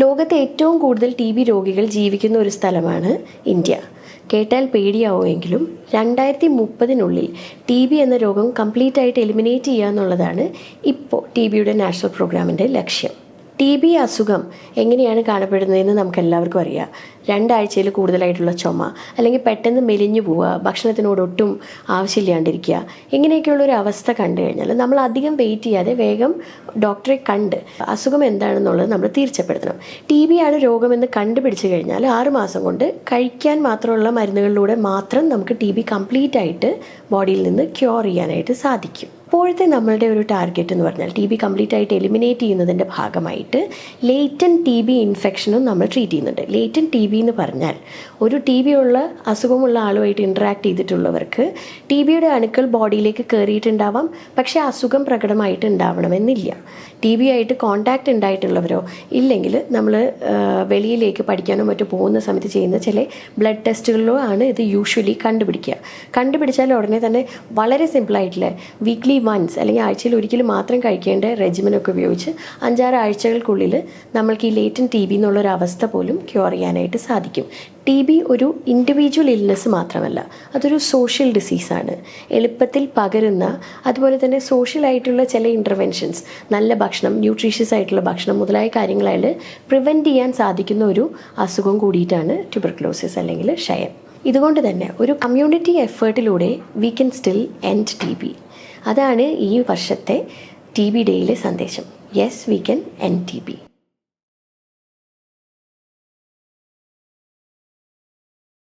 ലോകത്തെ ഏറ്റവും കൂടുതൽ TB രോഗികൾ ജീവിക്കുന്ന ഒരു സ്ഥലമാണ് ഇന്ത്യ. കേട്ടാൽ പേടിയാവുമെങ്കിലും 2030 TB എന്ന രോഗം കംപ്ലീറ്റ് ആയിട്ട് എലിമിനേറ്റ് ചെയ്യുക എന്നുള്ളതാണ് ഇപ്പോൾ TBയുടെ നാഷണൽ പ്രോഗ്രാമിൻ്റെ ലക്ഷ്യം. TB അസുഖം എങ്ങനെയാണ് കാണപ്പെടുന്നതെന്ന് നമുക്ക് എല്ലാവർക്കും അറിയാം. 2 ആഴ്ചയിൽ കൂടുതലായിട്ടുള്ള ചുമ, അല്ലെങ്കിൽ പെട്ടെന്ന് മെലിഞ്ഞു പോവുക, ഭക്ഷണത്തിനോടൊട്ടും ആവശ്യമില്ലാണ്ടിരിക്കുക, ഇങ്ങനെയൊക്കെയുള്ളൊരു അവസ്ഥ കണ്ടു കഴിഞ്ഞാൽ നമ്മൾ അധികം വെയിറ്റ് ചെയ്യാതെ വേഗം ഡോക്ടറെ കണ്ട് അസുഖം എന്താണെന്നുള്ളത് നമ്മൾ തീർച്ചപ്പെടുത്തണം. TB ആണ് രോഗമെന്ന് കണ്ടുപിടിച്ച് കഴിഞ്ഞാൽ 6 മാസം കൊണ്ട് കഴിക്കാൻ മാത്രമുള്ള മരുന്നുകളിലൂടെ മാത്രം നമുക്ക് TB കംപ്ലീറ്റ് ആയിട്ട് ബോഡിയിൽ നിന്ന് ക്യൂർ ചെയ്യാനായിട്ട് സാധിക്കും. ഇപ്പോഴത്തെ നമ്മളുടെ ഒരു ടാർഗറ്റ് എന്ന് പറഞ്ഞാൽ TB കംപ്ലീറ്റ് ആയിട്ട് എലിമിനേറ്റ് ചെയ്യുന്നതിൻ്റെ ഭാഗമായിട്ട് ലേറ്റൻറ്റ് TB ഇൻഫെക്ഷനും നമ്മൾ ട്രീറ്റ് ചെയ്യുന്നുണ്ട്. ലേറ്റൻറ്റ് TB എന്ന് പറഞ്ഞാൽ ഒരു TB ഉള്ള അസുഖമുള്ള ആളുമായിട്ട് ഇൻട്രാക്ട് ചെയ്തിട്ടുള്ളവർക്ക് TBയുടെ അണുക്കൾ ബോഡിയിലേക്ക് കയറിയിട്ടുണ്ടാവാം, പക്ഷേ അസുഖം പ്രകടമായിട്ട് ഉണ്ടാവണമെന്നില്ല. TB ആയിട്ട് കോൺടാക്റ്റ് ഉണ്ടായിട്ടുള്ളവരോ ഇല്ലെങ്കിൽ നമ്മൾ വെളിയിലേക്ക് പഠിക്കാനോ മറ്റോ പോകുന്ന സമയത്ത് ചെയ്യുന്ന ചില ബ്ലഡ് ടെസ്റ്റുകളിലോ ആണ് ഇത് യൂഷ്വലി കണ്ടുപിടിക്കുക. കണ്ടുപിടിച്ചാൽ ഉടനെ തന്നെ വളരെ സിമ്പിളായിട്ടുള്ള വീക്ക്ലി വൺസ് അല്ലെങ്കിൽ ആഴ്ചയിൽ ഒരിക്കലും മാത്രം കഴിക്കേണ്ട റെജിമെനൊക്കെ ഉപയോഗിച്ച് 5-6 ആഴ്ചകൾക്കുള്ളിൽ നമ്മൾക്ക് ഈ ലേറ്റൻറ്റ് TB എന്നുള്ളൊരു അവസ്ഥ പോലും ക്യൂർ ചെയ്യാനായിട്ട് സാധിക്കും. TB ഒരു ഇൻഡിവിജ്വൽ ഇൽനെസ് മാത്രമല്ല, അതൊരു സോഷ്യൽ ഡിസീസാണ്. എളുപ്പത്തിൽ പകരുന്ന, അതുപോലെ തന്നെ സോഷ്യലായിട്ടുള്ള ചില ഇൻ്റർവെൻഷൻസ്, നല്ല ഭക്ഷണം, ന്യൂട്രീഷ്യസ് ആയിട്ടുള്ള ഭക്ഷണം മുതലായ കാര്യങ്ങളാൽ പ്രിവെൻറ്റ് ചെയ്യാൻ സാധിക്കുന്ന ഒരു അസുഖം കൂടിയിട്ടാണ് ട്യൂബർക്കുലോസിസ് അല്ലെങ്കിൽ ക്ഷയം. ഇതുകൊണ്ട് തന്നെ ഒരു കമ്മ്യൂണിറ്റി എഫേർട്ടിലൂടെ we can still end TB. അതാണ് ഈ വർഷത്തെ TB ഡേയിലെ സന്ദേശം. Yes, we can end TB.